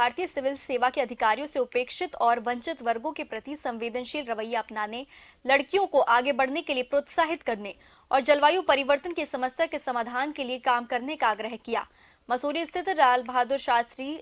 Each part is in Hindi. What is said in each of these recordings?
भारतीय सिविल सेवा के अधिकारियों से उपेक्षित और वंचित वर्गों के प्रति संवेदनशील रवैया अपनाने, लड़कियों को आगे बढ़ने के लिए प्रोत्साहित करने और जलवायु परिवर्तन की समस्या के समाधान के लिए काम करने का आग्रह किया। मसूरी स्थित लाल बहादुर शास्त्री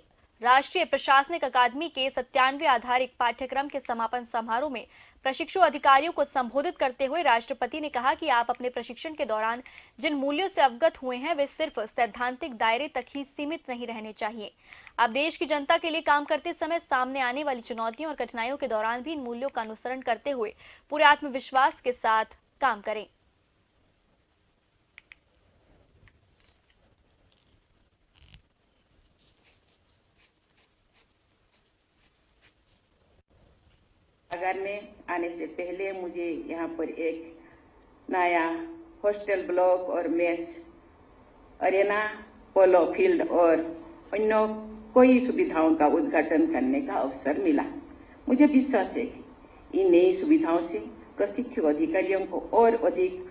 राष्ट्रीय प्रशासनिक अकादमी के 97वें आधारिक पाठ्यक्रम के समापन समारोह में प्रशिक्षु अधिकारियों को संबोधित करते हुए राष्ट्रपति ने कहा कि आप अपने प्रशिक्षण के दौरान जिन मूल्यों से अवगत हुए हैं वे सिर्फ सैद्धांतिक दायरे तक ही सीमित नहीं रहने चाहिए। आप देश की जनता के लिए काम करते समय सामने आने वाली चुनौतियों और कठिनाइयों के दौरान भी इन मूल्यों का अनुसरण करते हुए पूरे आत्मविश्वास के साथ काम करें। अगर में आने से पहले मुझे यहाँ पर एक नया हॉस्टल ब्लॉक और मेस अरेना पोलो फील्ड और अन्य कई सुविधाओं का उद्घाटन करने का अवसर मिला। मुझे विश्वास है कि इन नई सुविधाओं से प्रशिक्षु अधिकारियों को और अधिक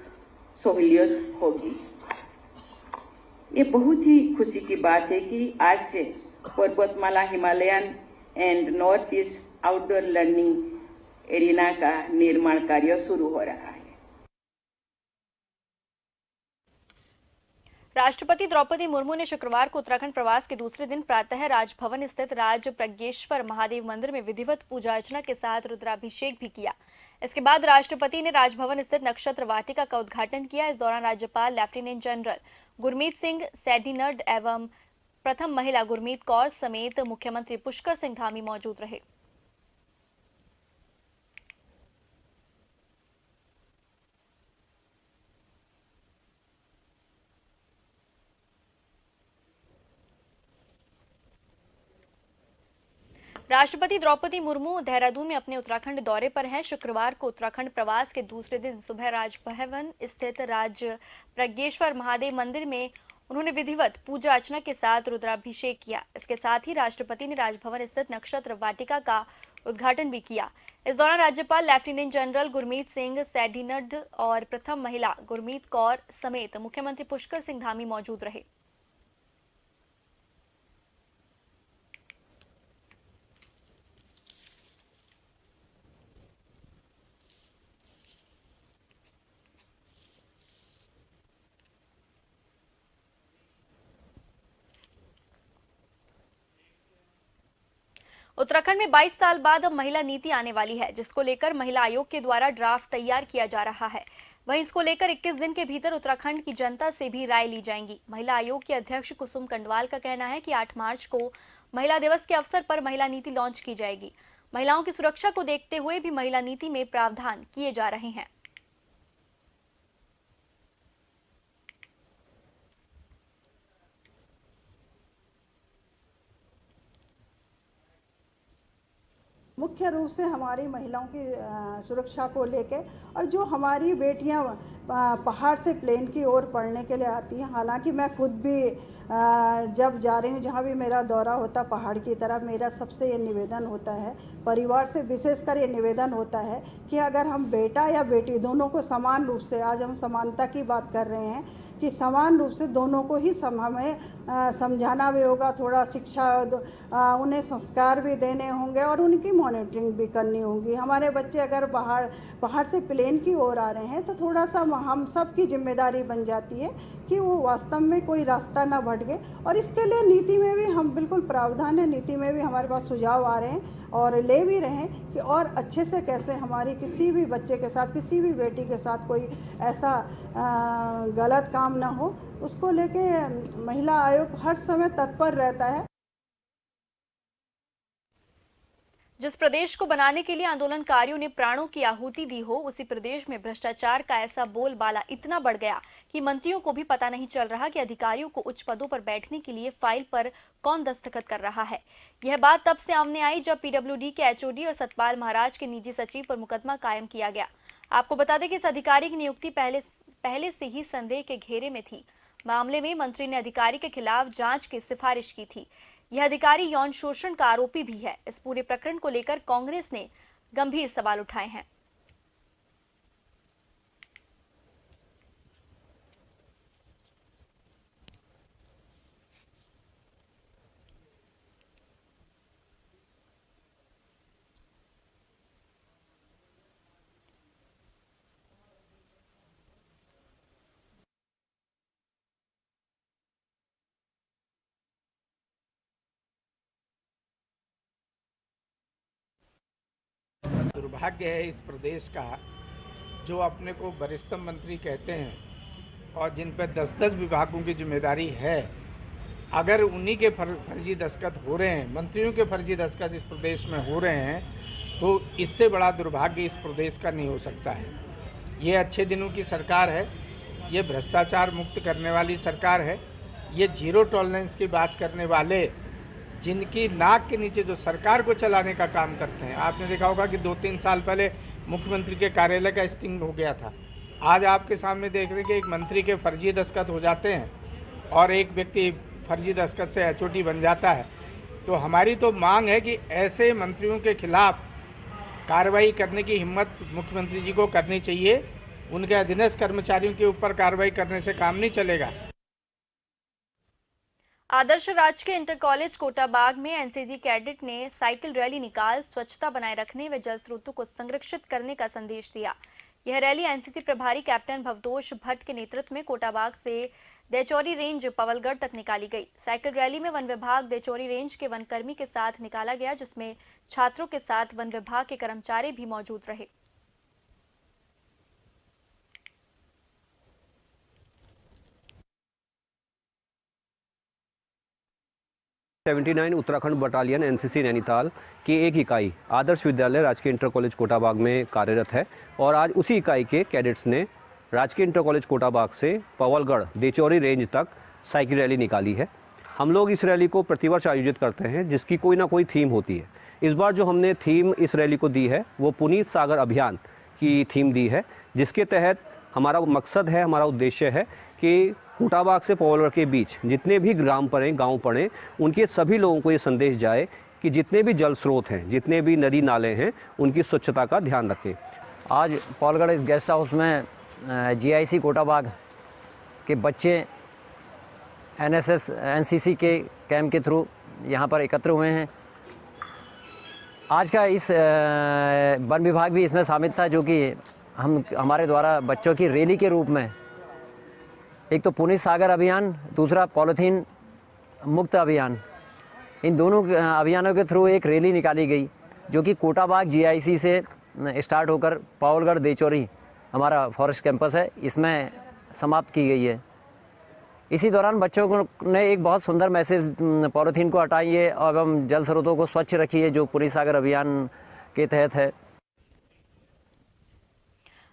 सहूलियत होगी। ये बहुत ही खुशी की बात है कि आज से पर्वतमाला Himalayan and north east outdoor learning arena का निर्माण कार्य शुरू हो रहा है। राष्ट्रपति द्रौपदी मुर्मू ने शुक्रवार को उत्तराखंड प्रवास के दूसरे दिन प्रातः राजभवन स्थित राज प्रज्ञेश्वर महादेव मंदिर में विधिवत पूजा अर्चना के साथ रुद्राभिषेक भी किया। इसके बाद राष्ट्रपति ने राजभवन स्थित नक्षत्र वाटिका का उद्घाटन किया। इस दौरान राज्यपाल लेफ्टिनेंट जनरल गुरमीत सिंह सैनीनर्ड एवं प्रथम महिला गुरमीत कौर समेत मुख्यमंत्री पुष्कर सिंह धामी मौजूद रहे। राष्ट्रपति द्रौपदी मुर्मू देहरादून में अपने उत्तराखंड दौरे पर हैं। शुक्रवार को उत्तराखंड प्रवास के दूसरे दिन सुबह राजभवन स्थित राज प्रज्ञेश्वर महादेव मंदिर में उन्होंने विधिवत पूजा अर्चना के साथ रुद्राभिषेक किया। इसके साथ ही राष्ट्रपति ने राजभवन स्थित नक्षत्र वाटिका का उद्घाटन भी किया। इस दौरान राज्यपाल लेफ्टिनेंट जनरल गुरमीत सिंह सैनीनर्ड और प्रथम महिला गुरमीत कौर समेत मुख्यमंत्री पुष्कर सिंह धामी मौजूद रहे। उत्तराखंड में 22 साल बाद अब महिला नीति आने वाली है, जिसको लेकर महिला आयोग के द्वारा ड्राफ्ट तैयार किया जा रहा है। वहीं इसको लेकर 21 दिन के भीतर उत्तराखंड की जनता से भी राय ली जाएगी। महिला आयोग की अध्यक्ष कुसुम कंडवाल का कहना है कि 8 मार्च को महिला दिवस के अवसर पर महिला नीति लॉन्च की जाएगी। महिलाओं की सुरक्षा को देखते हुए भी महिला नीति में प्रावधान किए जा रहे हैं। मुख्य रूप से हमारी महिलाओं की सुरक्षा को लेके, और जो हमारी बेटियां पहाड़ से प्लेन की ओर पढ़ने के लिए आती हैं। हालांकि मैं खुद भी जब जा रही हूँ, जहाँ भी मेरा दौरा होता पहाड़ की तरफ, मेरा सबसे ये निवेदन होता है, परिवार से विशेषकर ये निवेदन होता है कि अगर हम बेटा या बेटी दोनों को समान रूप से, आज हम समानता की बात कर रहे हैं, कि समान रूप से दोनों को ही हमें समझाना भी होगा, थोड़ा शिक्षा, उन्हें संस्कार भी देने होंगे और उनकी मॉनिटरिंग भी करनी होगी। हमारे बच्चे अगर पहाड़ से प्लेन की ओर आ रहे हैं तो थोड़ा सा हम सब की जिम्मेदारी बन जाती है कि वो वास्तव में कोई रास्ता ना भटके। और इसके लिए नीति में भी हम बिल्कुल प्रावधान है, नीति में भी हमारे पास सुझाव आ रहे हैं और ले भी रहे हैं कि और अच्छे से कैसे हमारी किसी भी बच्चे के साथ, किसी भी बेटी के साथ कोई ऐसा गलत काम ना हो, उसको लेके महिला आयोग हर समय तत्पर रहता है। जिस प्रदेश को बनाने के लिए आंदोलनकारियों ने प्राणों की आहुति दी हो, उसी प्रदेश में भ्रष्टाचार का ऐसा बोलबाला इतना बढ़ गया कि मंत्रियों को भी पता नहीं चल रहा कि अधिकारियों को उच्च पदों पर बैठने के लिए फाइल पर कौन दस्तखत कर रहा है। यह बात तब से सामने आई जब पीडब्ल्यूडी के एचओडी और सतपाल महाराज के निजी सचिव पर मुकदमा कायम किया गया। आपको बता दें कि इस अधिकारी की नियुक्ति पहले से ही संदेह के घेरे में थी। मामले में मंत्री ने अधिकारी के खिलाफ जांच की सिफारिश की थी। यह अधिकारी यौन शोषण का आरोपी भी है। इस पूरे प्रकरण को लेकर कांग्रेस ने गंभीर सवाल उठाए हैं। दुर्भाग्य है इस प्रदेश का, जो अपने को वरिष्ठ मंत्री कहते हैं और जिन पर 10-10 विभागों की जिम्मेदारी है, अगर उन्हीं के फर्जी दस्तखत हो रहे हैं, मंत्रियों के फर्जी दस्तखत इस प्रदेश में हो रहे हैं, तो इससे बड़ा दुर्भाग्य इस प्रदेश का नहीं हो सकता है। ये अच्छे दिनों की सरकार है, ये भ्रष्टाचार मुक्त करने वाली सरकार है, ये जीरो टॉलरेंस की बात करने वाले, जिनकी नाक के नीचे जो सरकार को चलाने का काम करते हैं। आपने देखा होगा कि 2-3 साल पहले मुख्यमंत्री के कार्यालय का स्टिंग हो गया था। आज आपके सामने देख रहे हैं कि एक मंत्री के फर्जी दस्तखत हो जाते हैं और एक व्यक्ति फर्जी दस्तखत से एचओटी बन जाता है। तो हमारी तो मांग है कि ऐसे मंत्रियों के खिलाफ कार्रवाई करने की हिम्मत मुख्यमंत्री जी को करनी चाहिए। उनके अधीनस्थ कर्मचारियों के ऊपर कार्रवाई करने से काम नहीं चलेगा। आदर्श राजकीय इंटर कॉलेज कोटाबाग में एनसीसी कैडेट ने साइकिल रैली निकाल स्वच्छता बनाए रखने व जल स्रोतों को संरक्षित करने का संदेश दिया। यह रैली एनसीसी प्रभारी कैप्टन भवतोष भट्ट के नेतृत्व में कोटाबाग से देचौरी रेंज पवलगढ़ तक निकाली गई। साइकिल रैली में वन विभाग देचौरी रेंज के वनकर्मी के साथ निकाला गया, जिसमें छात्रों के साथ वन विभाग के कर्मचारी भी मौजूद रहे। उत्तराखंड बटालियन एनसीसी नैनीताल की एक इकाई आदर्श विद्यालय राजकीय इंटर कॉलेज कोटाबाग में कार्यरत है और आज उसी इकाई के कैडेट्स ने राजकीय इंटर कॉलेज कोटाबाग से पवलगढ़ देचौरी रेंज तक साइकिल रैली निकाली है। हम लोग इस रैली को प्रतिवर्ष आयोजित करते हैं, जिसकी कोई ना कोई थीम होती है। इस बार जो हमने थीम इस रैली को दी है वो पुनीत सागर अभियान की थीम दी है, जिसके तहत हमारा मकसद है, हमारा उद्देश्य है कि कोटाबाग से पवलगढ़ के बीच जितने भी ग्राम पड़े, गांव पड़े, उनके सभी लोगों को ये संदेश जाए कि जितने भी जल स्रोत हैं, जितने भी नदी नाले हैं, उनकी स्वच्छता का ध्यान रखें। आज पवलगढ़ इस गेस्ट हाउस में जीआईसी कोटाबाग के बच्चे एनसीसी के कैंप के थ्रू यहाँ पर एकत्र हुए हैं। आज का इस वन विभाग भी इसमें शामिल था, जो कि हमारे द्वारा बच्चों की रैली के रूप में एक तो पुनीत सागर अभियान, दूसरा पॉलीथीन मुक्त अभियान, इन दोनों अभियानों के थ्रू एक रैली निकाली गई, जो कि कोटाबाग जीआईसी से स्टार्ट होकर पवलगढ़ देचौरी हमारा फॉरेस्ट कैंपस है, इसमें समाप्त की गई है। इसी दौरान बच्चों को ने एक बहुत सुंदर मैसेज पॉलीथीन को हटाइए एवं जल स्रोतों को स्वच्छ रखिए, जो पुनीत सागर अभियान के तहत है।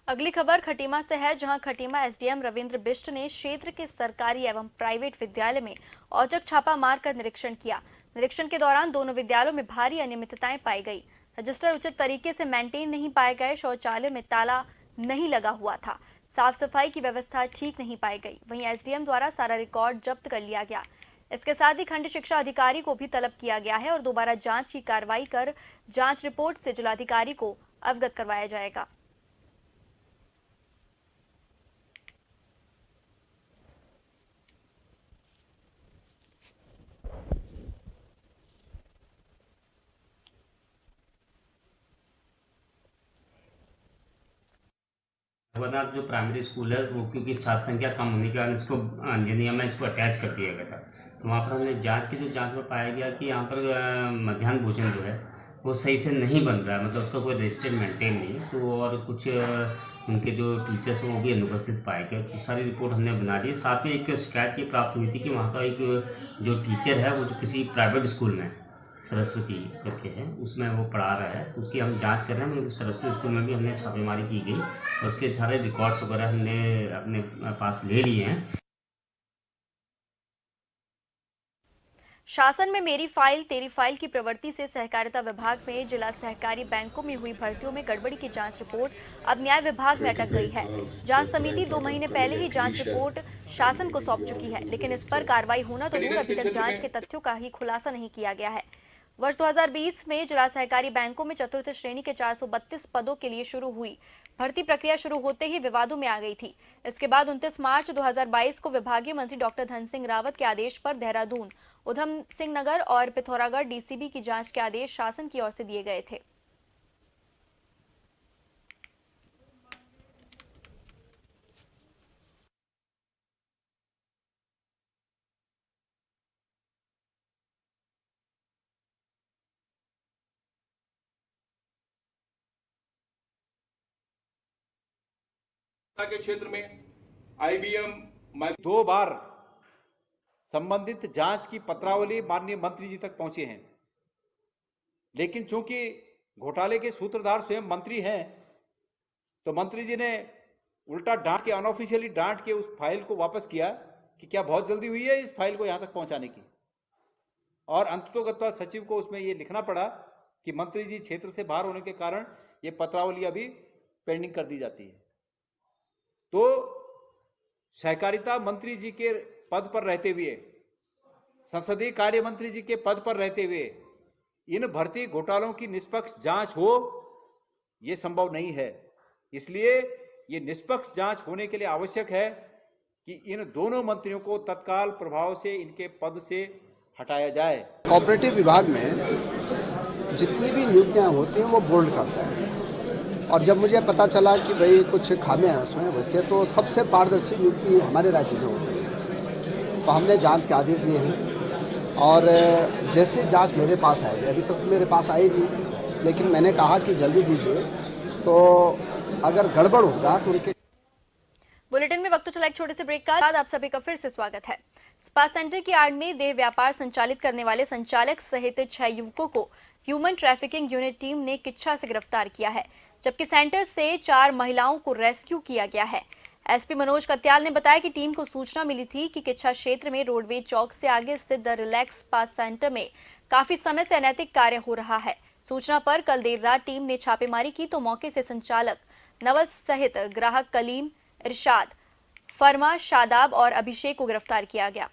अगली खबर खटीमा से है, जहां खटीमा एसडीएम रविंद्र बिष्ट ने क्षेत्र के सरकारी एवं प्राइवेट विद्यालय में औचक छापा मारकर निरीक्षण किया। निरीक्षण के दौरान दोनों विद्यालयों में भारी अनियमितताएं पाई गई। रजिस्टर उचित तरीके से मेंटेन नहीं पाए गए, शौचालय में ताला नहीं लगा हुआ था, साफ सफाई की व्यवस्था ठीक नहीं पाई गई। वहीं एसडीएम द्वारा सारा रिकॉर्ड जब्त कर लिया गया। इसके साथ ही खंड शिक्षा अधिकारी को भी तलब किया गया है और दोबारा जांच की कार्रवाई कर जांच रिपोर्ट से जिलाधिकारी को अवगत करवाया जाएगा। भगवनाथ जो प्राइमरी स्कूल है वो, क्योंकि छात्र संख्या कम होने के कारण इसको इंजीनियर में इसको अटैच कर दिया गया था। तो वहाँ पर हमने जांच में पाया गया कि यहाँ पर मध्याह्न भोजन जो है वो सही से नहीं बन रहा है, मतलब उसका कोई रजिस्टर मेंटेन नहीं है। तो और कुछ उनके जो टीचर्स हैं वो भी अनुपस्थित पाए गए। तो सारी रिपोर्ट हमने बना दी। साथ में एक शिकायत ये प्राप्त हुई थी कि वहाँ का एक जो टीचर है वो जो किसी प्राइवेट स्कूल में सरस्वती करके है उसमें वो पढ़ा रहा है, तो उसकी हम जांच कर रहे हैं। सरस्वती स्कूल में भी हमने छापेमारी की गई और उसके सारे रिकॉर्ड्स वगैरह हमने अपने पास ले लिए हैं। शासन में मेरी फाइल तेरी फाइल की प्रवृत्ति से सहकारिता विभाग में जिला सहकारी बैंकों में हुई भर्तियों में गड़बड़ी की जांच रिपोर्ट अब न्याय विभाग में अटक गई है। जांच समिति 2 महीने पहले ही जांच रिपोर्ट शासन को सौंप चुकी है, लेकिन इस पर कार्रवाई होना तो दूर, अभी तक जांच के तथ्यों का ही खुलासा नहीं किया गया है। वर्ष 2020 में जिला सहकारी बैंकों में चतुर्थ श्रेणी के 432 पदों के लिए शुरू हुई भर्ती प्रक्रिया शुरू होते ही विवादों में आ गई थी। इसके बाद 29 मार्च 2022 को विभागीय मंत्री डॉक्टर धन सिंह रावत के आदेश पर देहरादून, उधम सिंह नगर और पिथौरागढ़ डीसीबी की जांच के आदेश शासन की ओर से दिए गए थे। के क्षेत्र में IBM 2 बार संबंधित जांच की पत्रावली माननीय मंत्री जी तक पहुंचे हैं, लेकिन चूंकि घोटाले के सूत्रधार स्वयं मंत्री हैं, तो मंत्री जी ने उल्टा डांट के, अनऑफिशियली डांट के उस फाइल को वापस किया कि क्या बहुत जल्दी हुई है इस फाइल को यहां तक पहुंचाने की। और अंततोगत्वा सचिव को उसमें यह लिखना पड़ा कि मंत्री जी क्षेत्र से बाहर होने के कारण ये पत्रावली अभी पेंडिंग कर दी जाती है। तो सहकारिता मंत्री जी के पद पर रहते हुए, संसदीय कार्य मंत्री जी के पद पर रहते हुए इन भर्ती घोटालों की निष्पक्ष जांच हो, ये संभव नहीं है। इसलिए ये निष्पक्ष जांच होने के लिए आवश्यक है कि इन दोनों मंत्रियों को तत्काल प्रभाव से इनके पद से हटाया जाए। कोऑपरेटिव विभाग में जितनी भी नियुक्तियां होती हैं वो बोल्ड करता है, और जब मुझे पता चला कि भाई कुछ खामियां हैं उसमें, वैसे तो सबसे पारदर्शी नियुक्ति हमारे राज्य में होती है, तो हमने जांच के आदेश दिए हैं। और जैसे जांच मेरे पास आएगी, अभी तक मेरे पास आई नहीं, लेकिन मैंने कहा कि जल्दी दीजिए, तो अगर गड़बड़ होगा तो उनके। बुलेटिन में वक्त तो चला एक छोटे से ब्रेक का बाद आप सभी का फिर से स्वागत है। स्पा सेंटर की आड़ में देह व्यापार संचालित करने वाले संचालक सहित 6 युवकों को ह्यूमन ट्रैफिकिंग यूनिट टीम ने किच्छा से गिरफ्तार किया है, जबकि सेंटर से 4 महिलाओं को रेस्क्यू किया गया है। एसपी मनोज कत्याल ने बताया कि टीम को सूचना मिली थी कि किच्छा क्षेत्र में रोडवे चौक से आगे स्थित द रिलैक्स स्पा सेंटर में काफी समय से अनैतिक कार्य हो रहा है। सूचना पर कल देर रात टीम ने छापेमारी की तो मौके से संचालक नवल सहित ग्राहक कलीम, इरशाद, फरमा, शादाब और अभिषेक को गिरफ्तार किया गया।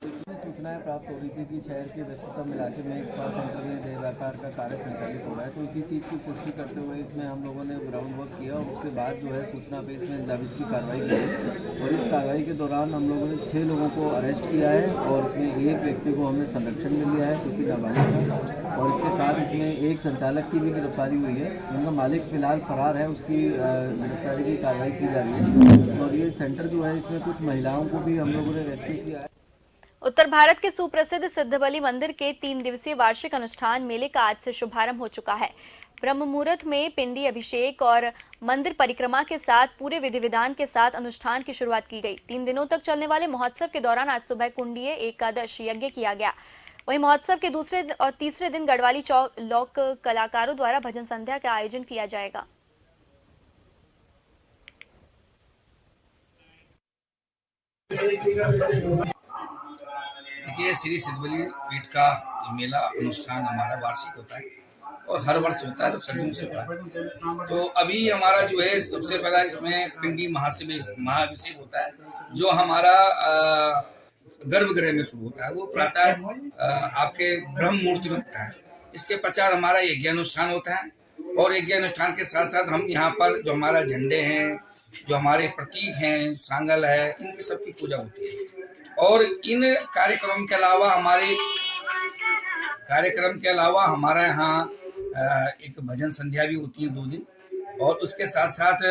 इसमें सूचनाएं प्राप्त हो रही थी कि शहर के व्यस्ततम इलाके में एक स्पा सेंटर में देह व्यापार का कार्य संचालित हो रहा है, तो इसी चीज़ की पुष्टि करते हुए इसमें हम लोगों ने ग्राउंड वर्क किया और उसके बाद जो है सूचना पे इसमें दबिश की कार्रवाई की। और इस कार्रवाई के दौरान हम लोगों ने 6 लोगों को अरेस्ट किया है और इसमें एक व्यक्ति को हमने संरक्षण में लिया है क्योंकि नाबालिग था, और इसके साथ इसमें एक संचालक की भी गिरफ्तारी हुई है। उनका मालिक फिलहाल फरार है, उसकी गिरफ्तारी की कार्रवाई की जा रही है। और ये सेंटर जो है इसमें कुछ महिलाओं को भी हम लोगों ने रेस्क्यू किया है। उत्तर भारत के सुप्रसिद्ध सिद्धबली मंदिर के 3 दिवसीय वार्षिक अनुष्ठान मेले का आज से शुभारंभ हो चुका है। ब्रह्म मुहूर्त में पिंडी अभिषेक और मंदिर परिक्रमा के साथ पूरे विधि विधान के साथ अनुष्ठान की शुरुआत की गई। 3 दिनों तक चलने वाले महोत्सव के दौरान आज सुबह कुंडीय एकादश यज्ञ किया गया। वहीं महोत्सव के दूसरे और तीसरे दिन गढ़वाली चौक लोक कलाकारों द्वारा भजन संध्या का आयोजन किया जाएगा। देखिए, श्री सिद्धबली पीठ का मेला अनुष्ठान हमारा वार्षिक होता है और हर वर्ष होता है, तो सदियों से हो रहा है। तो अभी हमारा जो है सबसे पहला इसमें पिंडी महाअभिषेक होता है, जो हमारा गर्भगृह में शुरू होता है। वो प्रातः आपके ब्रह्म मुहूर्त में होता है। इसके पश्चात हमारा यज्ञानुष्ठान होता है, और यज्ञानुष्ठान के साथ साथ हम यहाँ पर जो हमारा झंडे हैं, जो हमारे प्रतीक हैं, सांगल है, इनकी सबकी पूजा होती है। और इन कार्यक्रम के अलावा हमारे यहाँ एक भजन संध्या भी होती है 2 दिन, और उसके साथ साथ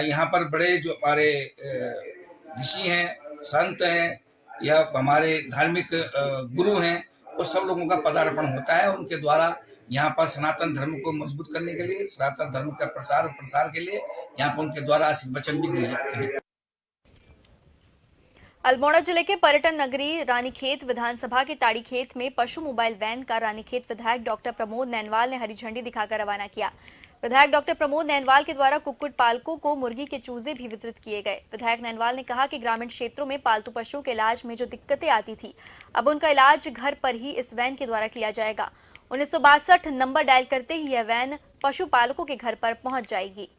यहाँ पर बड़े जो हमारे ऋषि हैं, संत हैं या हमारे धार्मिक गुरु हैं, वो सब लोगों का पदार्पण होता है। उनके द्वारा यहाँ पर सनातन धर्म को मजबूत करने के लिए, सनातन धर्म का प्रसार और प्रसार के लिए यहाँ पर उनके द्वारा आशीर्वचन भी दिए जाते हैं। अल्मोड़ा जिले के पर्यटन नगरी रानीखेत विधानसभा के ताड़ीखेत में पशु मोबाइल वैन का रानीखेत विधायक डॉक्टर प्रमोद नैनवाल ने हरी झंडी दिखाकर रवाना किया। विधायक डॉक्टर प्रमोद नैनवाल के द्वारा कुक्कुट पालकों को मुर्गी के चूजे भी वितरित किए गए। विधायक नैनवाल ने कहा कि ग्रामीण क्षेत्रों में पालतू पशुओं के इलाज में जो दिक्कतें आती थी, अब उनका इलाज घर पर ही इस वैन के द्वारा किया जाएगा। 1962 नंबर डायल करते ही यह वैन पशुपालकों के घर पर पहुंच जाएगी।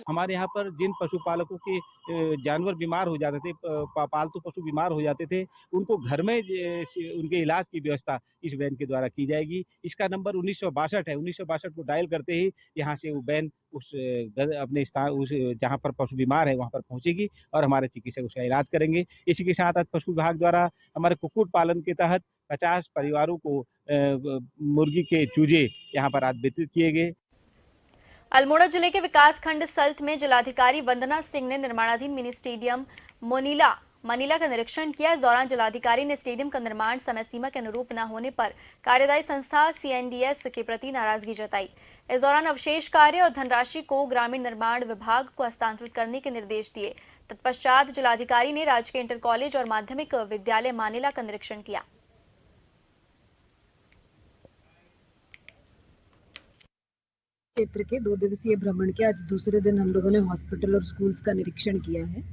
हमारे यहाँ पर जिन पशुपालकों के जानवर बीमार हो जाते थे, पालतू पशु बीमार हो जाते थे, उनको घर में उनके इलाज की व्यवस्था इस वैन के द्वारा की जाएगी। इसका नंबर 1962 है। 1962 को डायल करते ही यहाँ से वो वैन उस अपने स्थान, उस जहाँ पर पशु बीमार है वहाँ पर पहुँचेगी और हमारे चिकित्सक उसका इलाज करेंगे। इसी के साथ आज पशु विभाग द्वारा हमारे कुक्कुट पालन के तहत 50 परिवारों को मुर्गी के चूजे यहाँ पर आज वितरित किए गए। अल्मोड़ा जिले के विकास खंड सल्ट में जिलाधिकारी वंदना सिंह ने निर्माणाधीन मिनी स्टेडियम मोनीला मनीला का निरीक्षण किया। इस दौरान जिलाधिकारी ने स्टेडियम का निर्माण समय सीमा के अनुरूप न होने पर कार्यदायी संस्था CNDS के प्रति नाराजगी जताई। इस दौरान अवशेष कार्य और धनराशि को ग्रामीण निर्माण विभाग को हस्तांतरित करने के निर्देश दिए। तत्पश्चात जिलाधिकारी ने राजकीय इंटर कॉलेज और माध्यमिक विद्यालय मानीला का निरीक्षण किया। क्षेत्र के 2 दिवसीय भ्रमण के आज दूसरे दिन हम लोगों ने हॉस्पिटल और स्कूल्स का निरीक्षण किया है।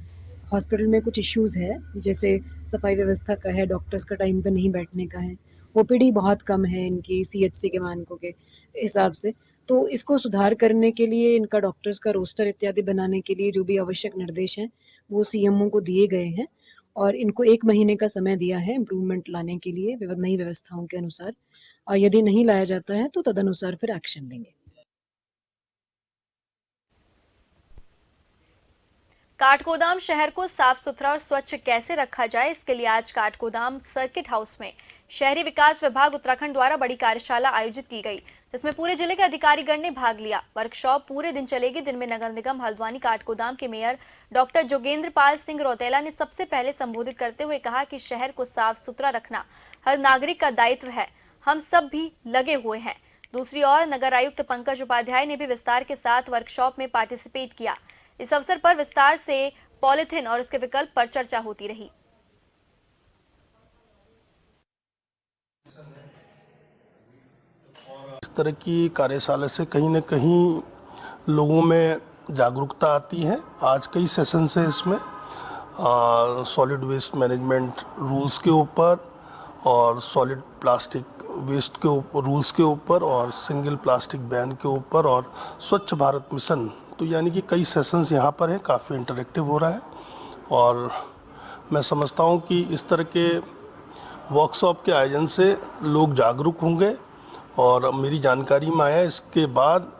हॉस्पिटल में कुछ इश्यूज है, जैसे सफाई व्यवस्था का है, डॉक्टर्स का टाइम पे नहीं बैठने का है, OPD बहुत कम है इनकी CHC के मानकों के हिसाब से। तो इसको सुधार करने के लिए इनका डॉक्टर्स का रोस्टर इत्यादि बनाने के लिए जो भी आवश्यक निर्देश हैं वो CMO को दिए गए हैं और इनको 1 महीने का समय दिया है इम्प्रूवमेंट लाने के लिए नई व्यवस्थाओं के अनुसार, और यदि नहीं लाया जाता है तो तदनुसार फिर एक्शन लेंगे। काठगोदाम शहर को साफ सुथरा और स्वच्छ कैसे रखा जाए, इसके लिए आज काठगोदाम सर्किट हाउस में शहरी विकास विभाग उत्तराखंड द्वारा बड़ी कार्यशाला आयोजित की गई, जिसमें पूरे जिले के अधिकारीगण ने भाग लिया। वर्कशॉप पूरे दिन चलेगी। दिन में नगर निगम हल्द्वानी काठगोदाम के मेयर डॉक्टर जोगेंद्र पाल सिंह रौतेला ने सबसे पहले संबोधित करते हुए कहा कि शहर को साफ सुथरा रखना हर नागरिक का दायित्व है, हम सब भी लगे हुए हैं। दूसरी ओर नगर आयुक्त पंकज उपाध्याय ने भी विस्तार के साथ वर्कशॉप में पार्टिसिपेट किया। इस अवसर पर विस्तार से पॉलिथीन और उसके विकल्प पर चर्चा होती रही। इस तरह की कार्यशाला से कहीं न कहीं लोगों में जागरूकता आती है। आज कई सेशंस है इसमें सॉलिड वेस्ट मैनेजमेंट रूल्स के ऊपर और सॉलिड प्लास्टिक वेस्ट के ऊपर रूल्स के ऊपर और सिंगल प्लास्टिक बैन के ऊपर और स्वच्छ भारत मिशन, तो यानी कि कई सेशंस यहाँ पर है, काफ़ी इंटरेक्टिव हो रहा है। और मैं समझता हूँ कि इस तरह के वर्कशॉप के आयोजन से लोग जागरूक होंगे और मेरी जानकारी में आया इसके बाद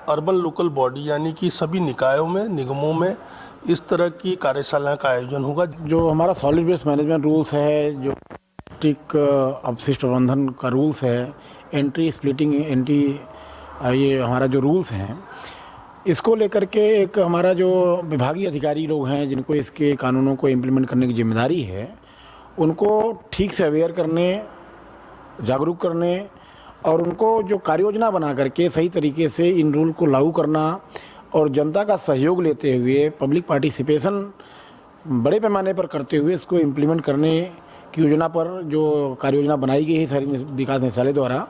अर्बन लोकल बॉडी यानी कि सभी निकायों में, निगमों में इस तरह की कार्यशाला का आयोजन होगा। जो हमारा सॉलिड वेस्ट मैनेजमेंट रूल्स है, जो प्लास्टिक अपशिष्ट प्रबंधन का रूल्स है, एंट्री स्प्लिटिंग एंट्री, ये हमारा जो रूल्स हैं, इसको लेकर के एक हमारा जो विभागीय अधिकारी लोग हैं जिनको इसके कानूनों को इम्प्लीमेंट करने की जिम्मेदारी है, उनको ठीक से अवेयर करने, जागरूक करने और उनको जो कार्ययोजना बना करके सही तरीके से इन रूल को लागू करना और जनता का सहयोग लेते हुए पब्लिक पार्टिसिपेशन बड़े पैमाने पर करते हुए इसको इम्प्लीमेंट करने की योजना पर जो कार्ययोजना बनाई गई है शहरी विकास निदेशालय द्वारा।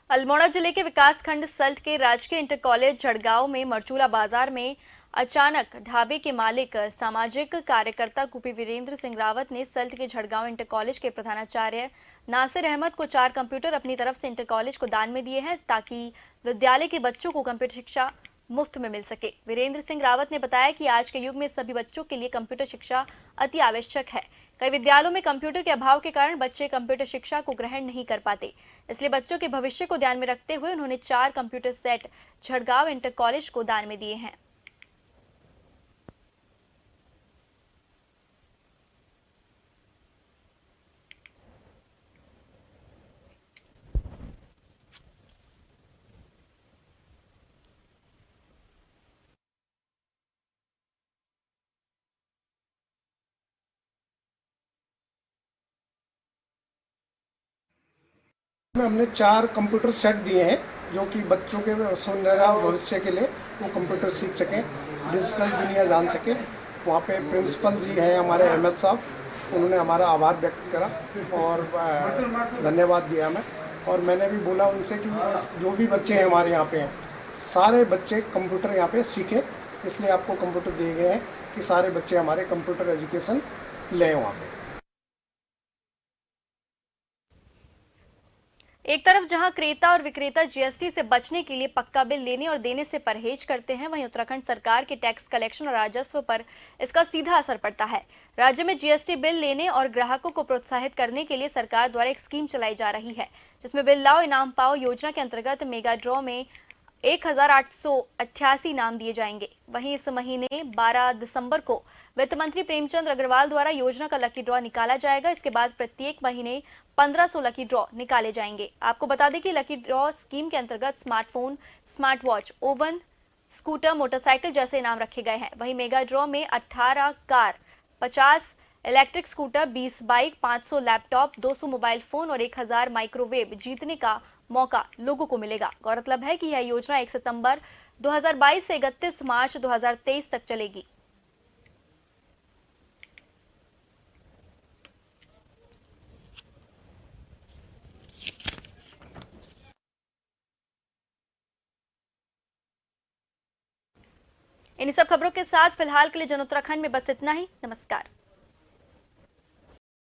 अल्मोड़ा जिले के विकासखंड सल्ट के राजकीय इंटर कॉलेज झड़गांव में मरचूला बाजार में अचानक ढाबे के मालिक सामाजिक कार्यकर्ता कुपी वीरेंद्र सिंह रावत ने सल्ट के झड़गांव इंटर कॉलेज के प्रधानाचार्य नासिर अहमद को 4 कंप्यूटर अपनी तरफ से इंटर कॉलेज को दान में दिए हैं ताकि विद्यालय के बच्चों को कंप्यूटर शिक्षा मुफ्त में मिल सके। वीरेंद्र सिंह रावत ने बताया कि आज के युग में सभी बच्चों के लिए कंप्यूटर शिक्षा अति आवश्यक है। कई विद्यालयों में कंप्यूटर के अभाव के कारण बच्चे कंप्यूटर शिक्षा को ग्रहण नहीं कर पाते, इसलिए बच्चों के भविष्य को ध्यान में रखते हुए उन्होंने 4 computer set Jhadgaon inter college को दान में दिए हैं। हमने 4 कंप्यूटर सेट दिए हैं जो कि बच्चों के सुनहरा भविष्य के लिए वो कंप्यूटर सीख सकें, डिजिटल दुनिया जान सकें। वहाँ पे प्रिंसिपल जी हैं हमारे अहमद साहब, उन्होंने हमारा आभार व्यक्त करा और धन्यवाद दिया हमें। और मैंने भी बोला उनसे कि जो भी बच्चे हैं हमारे यहाँ पे हैं, सारे बच्चे कंप्यूटर यहाँ पे सीखें, इसलिए आपको कंप्यूटर दिए गए हैं कि सारे बच्चे हमारे कंप्यूटर एजुकेशन लें वहाँ पे। एक तरफ जहां क्रेता और विक्रेता GST से बचने के लिए पक्का बिल लेने और देने से परहेज करते हैं, वहीं उत्तराखंड सरकार के टैक्स कलेक्शन और राजस्व पर इसका सीधा असर पड़ता है। राज्य में GST बिल लेने और ग्राहकों को प्रोत्साहित करने के लिए सरकार द्वारा एक स्कीम चलाई जा रही है, जिसमें बिल लाओ इनाम पाओ योजना के अंतर्गत मेगा ड्रॉ में 1888 इनाम दिए जाएंगे। वहीं इस महीने 12 दिसंबर को वित्त मंत्री प्रेमचंद अग्रवाल द्वारा योजना का लकी ड्रॉ निकाला जाएगा। इसके बाद प्रत्येक महीने 1500 लकी ड्रॉ निकाले जाएंगे। आपको बता दें कि लकी ड्रॉ स्कीम के अंतर्गत smartphone, smart watch, oven, scooter, motorcycle जैसे इनाम रखे गए हैं। वहीं मेगा ड्रॉ में 18 car, 50 electric scooter, 20 bike, 500 laptop, 200 mobile phone और 1000 माइक्रोवेव जीतने का मौका लोगों को मिलेगा। गौरतलब है कि यह योजना 1 सितंबर 2022 से 31 मार्च 2023 तक चलेगी। इन सब खबरों के साथ फिलहाल के लिए जन उत्तराखंड में बस इतना ही। नमस्कार।